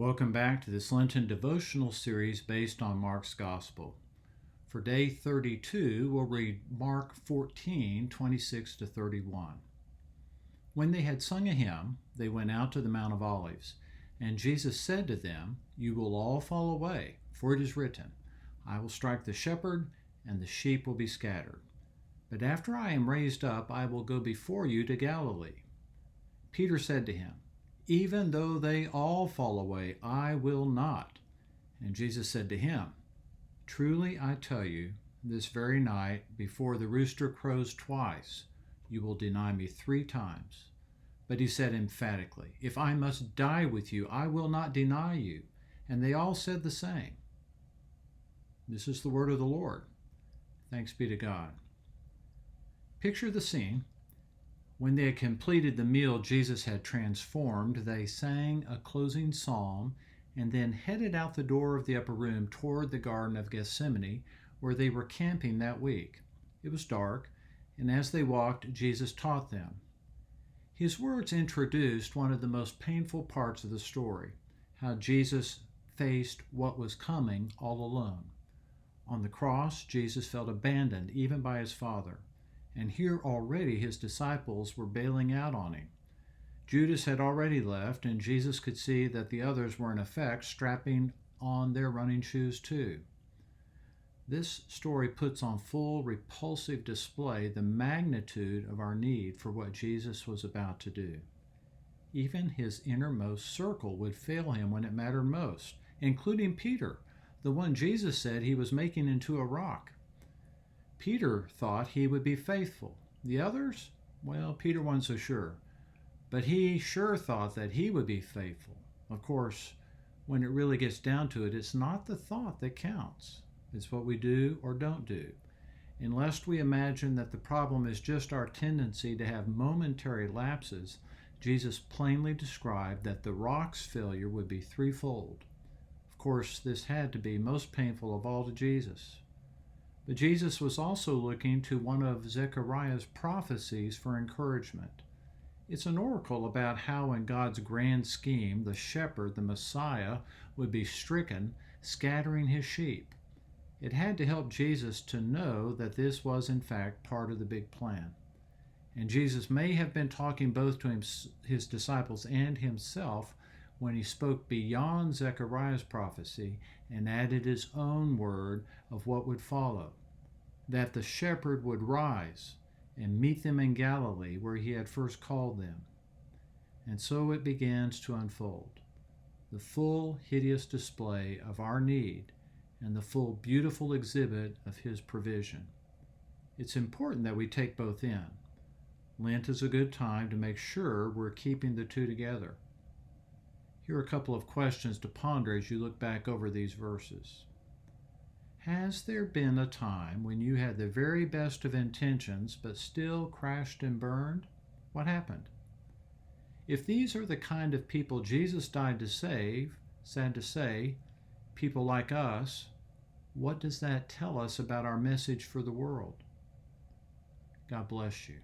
Welcome back to this Lenten devotional series based on Mark's Gospel. For day 32, we'll read Mark 14:26-31. When they had sung a hymn, they went out to the Mount of Olives, and Jesus said to them, "You will all fall away, for it is written, I will strike the shepherd, and the sheep will be scattered. But after I am raised up, I will go before you to Galilee." Peter said to him, "Even though they all fall away, I will not." And Jesus said to him, "Truly I tell you, this very night, before the rooster crows twice, you will deny me 3 times. But he said emphatically, "If I must die with you, I will not deny you." And they all said the same. This is the word of the Lord. Thanks be to God. Picture the scene. When they had completed the meal Jesus had transformed, they sang a closing psalm and then headed out the door of the upper room toward the Garden of Gethsemane, where they were camping that week. It was dark, and as they walked, Jesus taught them. His words introduced one of the most painful parts of the story, how Jesus faced what was coming all alone. On the cross, Jesus felt abandoned even by his Father. And here already his disciples were bailing out on him. Judas had already left, and Jesus could see that the others were in effect strapping on their running shoes too. This story puts on full repulsive display the magnitude of our need for what Jesus was about to do. Even his innermost circle would fail him when it mattered most, including Peter, the one Jesus said he was making into a rock. Peter thought he would be faithful. The others? Well, Peter wasn't so sure. But he sure thought that he would be faithful. Of course, when it really gets down to it, it's not the thought that counts. It's what we do or don't do. And lest we imagine that the problem is just our tendency to have momentary lapses, Jesus plainly described that the rock's failure would be threefold. Of course, this had to be most painful of all to Jesus. But Jesus was also looking to one of Zechariah's prophecies for encouragement. It's an oracle about how in God's grand scheme, the shepherd, the Messiah, would be stricken, scattering his sheep. It had to help Jesus to know that this was in fact part of the big plan. And Jesus may have been talking both to his disciples and himself when he spoke beyond Zechariah's prophecy and added his own word of what would follow, that the shepherd would rise and meet them in Galilee where he had first called them. And so it begins to unfold, the full hideous display of our need and the full beautiful exhibit of his provision. It's important that we take both in. Lent is a good time to make sure we're keeping the two together. Here are a couple of questions to ponder as you look back over these verses. Has there been a time when you had the very best of intentions but still crashed and burned? What happened? If these are the kind of people Jesus died to save, sad to say, people like us, what does that tell us about our message for the world? God bless you.